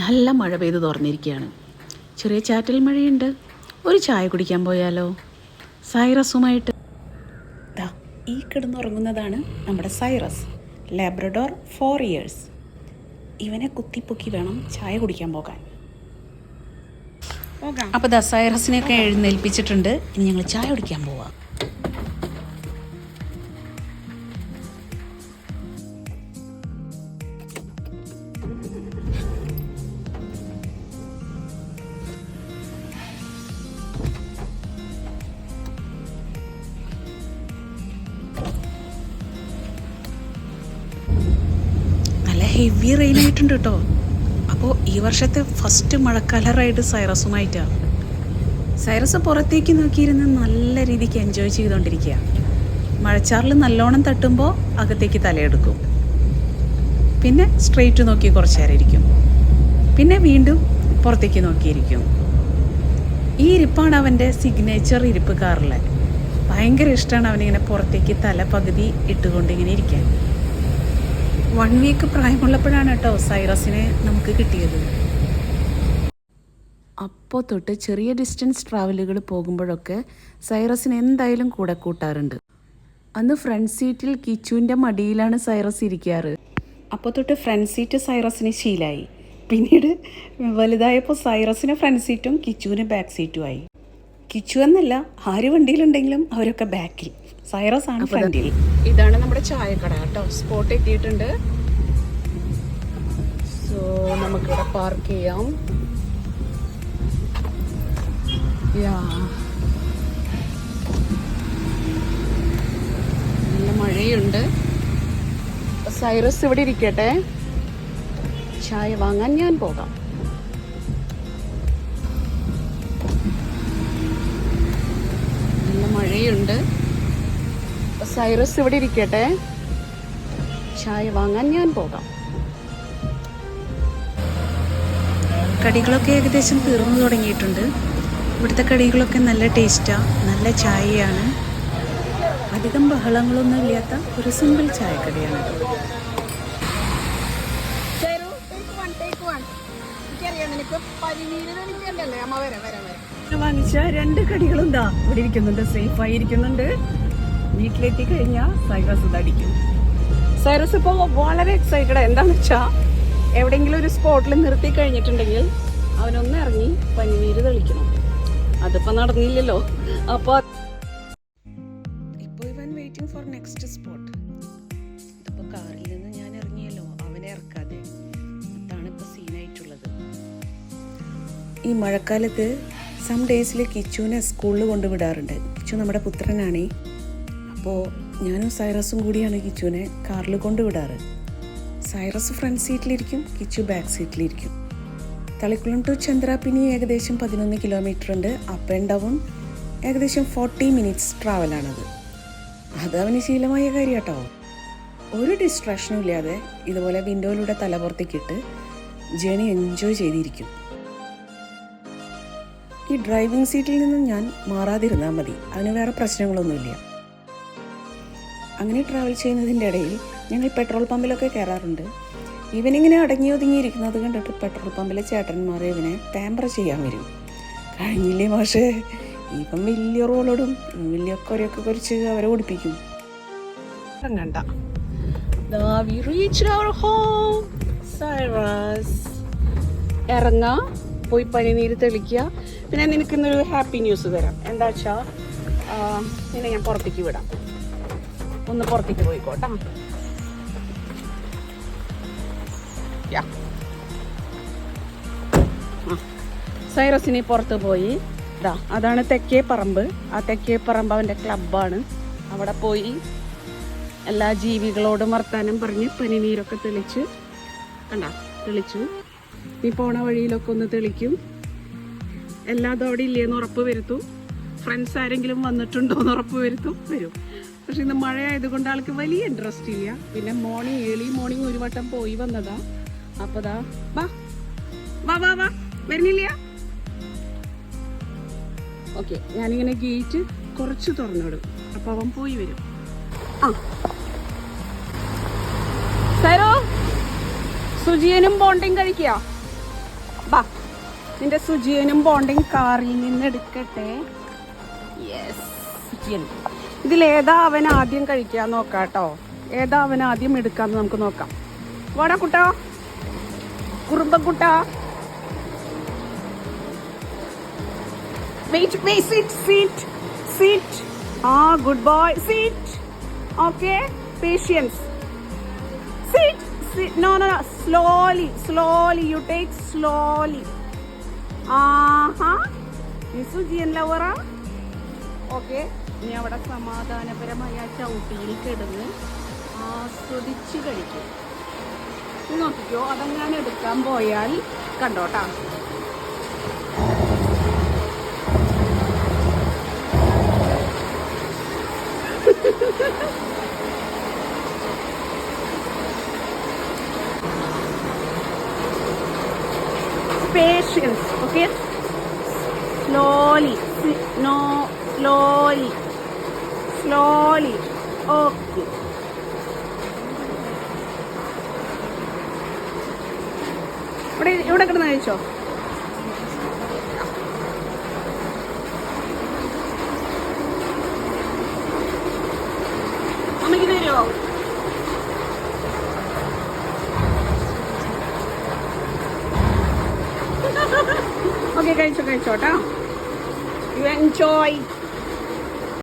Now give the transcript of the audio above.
നല്ല മഴ പെയ്ത് തുറന്നിരിക്കുകയാണ്. ചെറിയ ചാറ്റൽ മഴയുണ്ട്. ഒരു ചായ കുടിക്കാൻ പോയാലോ സൈറസുമായിട്ട്? ദാ ഈ കിടന്നുറങ്ങുന്നതാണ് നമ്മുടെ സൈറസ്, ലാബ്രഡോർ 4 years. ഇവനെ കുത്തിപ്പൊക്കി വേണം ചായ കുടിക്കാൻ പോകാൻ. അപ്പോൾ ദാ സൈറസിനെയൊക്കെ എഴുന്നേൽപ്പിച്ചിട്ടുണ്ട്. ഇനി ഞങ്ങൾ ചായ കുടിക്കാൻ പോവാം. ഹെവി റെയിൻ ആയിട്ടുണ്ട് കേട്ടോ. അപ്പോൾ ഈ വർഷത്തെ ഫസ്റ്റ് മഴക്കാല റൈഡ് സൈറസുമായിട്ടാണ്. സൈറസ് പുറത്തേക്ക് നോക്കിയിരുന്ന് നല്ല രീതിക്ക് എൻജോയ് ചെയ്തുകൊണ്ടിരിക്കുക. മഴച്ചാറിൽ നല്ലോണം തട്ടുമ്പോൾ അകത്തേക്ക് തലയെടുക്കും, പിന്നെ സ്ട്രെയിറ്റ് നോക്കി കുറച്ച് നേരം ഇരിക്കും, പിന്നെ വീണ്ടും പുറത്തേക്ക് നോക്കിയിരിക്കും. ഈ ഇരിപ്പാണ് അവൻ്റെ സിഗ്നേച്ചർ ഇരിപ്പ് കാറിലെ. ഭയങ്കര ഇഷ്ടമാണ് അവനിങ്ങനെ പുറത്തേക്ക് തല പകുതി ഇട്ടുകൊണ്ടിങ്ങനെ ഇരിക്കാൻ. 1 week പ്രായമുള്ളപ്പോഴാണ് കേട്ടോ സൈറസിനെ നമുക്ക് കിട്ടിയത്. അപ്പോൾ തൊട്ട് ചെറിയ ഡിസ്റ്റൻസ് ട്രാവലുകൾ പോകുമ്പോഴൊക്കെ സൈറസിന് എന്തായാലും കൂടെ കൂട്ടാറുണ്ട്. അന്ന് ഫ്രണ്ട് സീറ്റിൽ കിച്ചുവിൻ്റെ മടിയിലാണ് സൈറസ് ഇരിക്കാറ്. അപ്പോൾ തൊട്ട് ഫ്രണ്ട് സീറ്റ് സൈറസിന് ശീലമായി. പിന്നീട് വലുതായപ്പോൾ സൈറസിന് ഫ്രണ്ട് സീറ്റും കിച്ചുവിന് ബാക്ക് സീറ്റുമായി. കിച്ചു എന്നല്ല, ആര് വണ്ടിയിലുണ്ടെങ്കിലും അവരൊക്കെ ബാക്കിൽ, സൈറസ് ആണ് ഫ്രണ്ടിൽ. ഇതാണ് നമ്മുടെ ചായക്കട കേട്ടോ. സ്പോട്ട് എത്തിയിട്ടുണ്ട്. സോ നമുക്കിവിടെ പാർക്ക് ചെയ്യാം. നല്ല മഴയുണ്ട്. സൈറസ് ഇവിടെ ഇരിക്കട്ടെ, ചായ വാങ്ങാൻ ഞാൻ പോകാം. നല്ല മഴയുണ്ട്. സൈറസ് ഇവിടെ ഇരിക്കട്ടെ, ചായ വാങ്ങാൻ ഞാൻ പോകാം. കടികളൊക്കെ ഏകദേശം തീർന്നു തുടങ്ങിയിട്ടുണ്ട്. ഇവിടുത്തെ കടികളൊക്കെ നല്ല ടേസ്റ്റാണ്, നല്ല ചായയാണ്. അധികം ബഹളങ്ങളൊന്നും ഇല്ലാത്ത ഒരു സിമ്പിൾ ചായക്കടയാണ്. വാങ്ങിച്ച 2 കടികളും ദാ ഇവിടെ ഇരിക്കുന്നുണ്ട്, സേഫായി ഇരിക്കുന്നുണ്ട്. വീട്ടിലെത്തി കഴിഞ്ഞാൽ സൈറസ് ഇതടിക്കും. സൈറസ് ഇപ്പോൾ വളരെ എക്സൈറ്റഡ്. എന്താണെന്ന് വെച്ചാൽ എവിടെയെങ്കിലും ഒരു സ്പോട്ടിൽ നിർത്തി കഴിഞ്ഞിട്ടുണ്ടെങ്കിൽ അവനൊന്ന് ഇറങ്ങി പനിനീര് തെളിക്കണം. അതിപ്പോൾ നടന്നില്ലല്ലോ. അപ്പോൾ ഇപ്പോൾ ഇവൻ വെയിറ്റിംഗ് ഫോർ നെക്സ്റ്റ് സ്പോട്ട്. ഇതിപ്പോൾ കാറിൽ നിന്ന് ഞാൻ ഇറങ്ങിയല്ലോ, അവനെ ഇറക്കാതെ. അതാണ് ഇപ്പോൾ സീനായിട്ടുള്ളത്. ഈ മഴക്കാലത്ത് സം ഡേയ്സിൽ കിച്ചുവിനെ സ്കൂളിൽ കൊണ്ടുവിടാറുണ്ട്. കിച്ചു നമ്മുടെ പുത്രനാണേ. അപ്പോൾ ഞാനും സൈറസും കൂടിയാണ് കിച്ചുവിനെ കാറിൽ കൊണ്ടുവിടാറ്. സൈറസ് ഫ്രണ്ട് സീറ്റിലിരിക്കും, കിച്ചു ബാക്ക് സീറ്റിലിരിക്കും. തളിക്കുളം ടു ചന്ദ്രാപിനി ഏകദേശം 11 kilometer ഉണ്ട്. അപ്പ് ആൻഡ് ഡൗൺ ഏകദേശം 40 minutes ട്രാവലാണത്. അത് അവന് ശീലമായ കാര്യം കേട്ടോ. ഒരു ഡിസ്ട്രാക്ഷനും ഇല്ലാതെ ഇതുപോലെ വിൻഡോയിലൂടെ തലപുറത്തേക്കിട്ട് ജേണി എൻജോയ് ചെയ്തിരിക്കും. ഈ ഡ്രൈവിംഗ് സീറ്റിൽ നിന്നും ഞാൻ മാറാതിരുന്നാൽ മതി, അതിന് വേറെ പ്രശ്നങ്ങളൊന്നുമില്ല. അങ്ങനെ ട്രാവൽ ചെയ്യുന്നതിൻ്റെ ഇടയിൽ ഞങ്ങൾ പെട്രോൾ പമ്പിലൊക്കെ കയറാറുണ്ട്. ഇവനിങ്ങനെ അടങ്ങി ഒതുങ്ങിയിരിക്കുന്നത് കണ്ടിട്ട് പെട്രോൾ പമ്പിലെ ചേട്ടന്മാർ ഇവനെ പാമ്പർ ചെയ്യാൻ വരും. കഴിഞ്ഞില്ലേ മാഷേ, ഇവൻ വലിയ റോളോടും വലിയ കൊരയൊക്കെ കുറിച്ച് അവരെ ഓടിപ്പിക്കും. കണ്ട ഇറങ്ങാ, പോയി പനിനീര് തെളിക്കുക. പിന്നെ നിനക്കിന്നൊരു ഹാപ്പി ന്യൂസ് തരാം. എന്താ വെച്ചാൽ നിന്നെ ഞാൻ പുറത്തേക്ക് വിടാം. ഒന്ന് പുറത്തേക്ക് പോയിക്കോട്ടാ. സൈറസിനെ പുറത്ത് പോയി. ഇതാ അതാണ് തെക്കേ പറമ്പ്. ആ തെക്കേ പറമ്പ് അവൻ്റെ ക്ലബ്ബാണ്. അവിടെ പോയി എല്ലാ ജീവികളോടും വർത്താനം പറഞ്ഞ് പനിനീരൊക്കെ തെളിച്ച് തെളിച്ചു. നീ പോണ വഴിയിലൊക്കെ ഒന്ന് തെളിക്കും. എല്ലാതും അവിടെ ഇല്ലേന്ന് ഉറപ്പ് വരുത്തും. ഫ്രണ്ട്സ് ആരെങ്കിലും വന്നിട്ടുണ്ടോന്ന് ഉറപ്പ് വരുത്തും. വരും. പക്ഷെ ഇന്ന് മഴയായതുകൊണ്ട് ആൾക്ക് വലിയ ഇൻട്രസ്റ്റ് ഇല്ല. പിന്നെ ഏർലി മോർണിംഗ് ഒരു വട്ടം പോയി വന്നതാ. അപ്പതാ വാ വാ വാ വാ വരുന്നില്ല. ഓക്കെ, ഞാനിങ്ങനെ ഗേറ്റ് കുറച്ച് തുറന്നിടും, അപ്പൊ അവൻ പോയി വരും. സൈറോ, സുജിയനും ബോണ്ടിങ് കഴിക്കുക. ബാ, നിന്റെ സുജിയനും ബോണ്ടിങ് കാറിൽ നിന്ന് എടുക്കട്ടെ. യെസ്, സുജിയൻ. ഇതിലേതാ അവൻ ആദ്യം കഴിക്കാൻ നോക്കാട്ടോ. ഏതാ അവൻ ആദ്യം എടുക്കാന്ന് നമുക്ക് നോക്കാം. വാടാ കുട്ടാ, കുറുമ്പക്കുട്ടാ. Wait, sit. Good boy, sit. Okay, patience. Sit. No. Slowly. You take slowly. This is Jian Lavara. Okay. ഇനി അവിടെ സമാധാനപരമായ ചവിട്ടിയിൽ കിടന്ന് ആസ്വദിച്ച് കഴിക്കും. നോക്കിക്കോ, അതങ്ങനെ എടുക്കാൻ പോയാൽ കണ്ടോട്ടാ. Patience, okay? Slowly. No, slowly. Okay. ഇവിടെ കിടന്ന് കഴിച്ചോ. അമ്മയ്ക്ക് തരുമോ? Okay, കഴിച്ചോട്ടാ. You enjoy.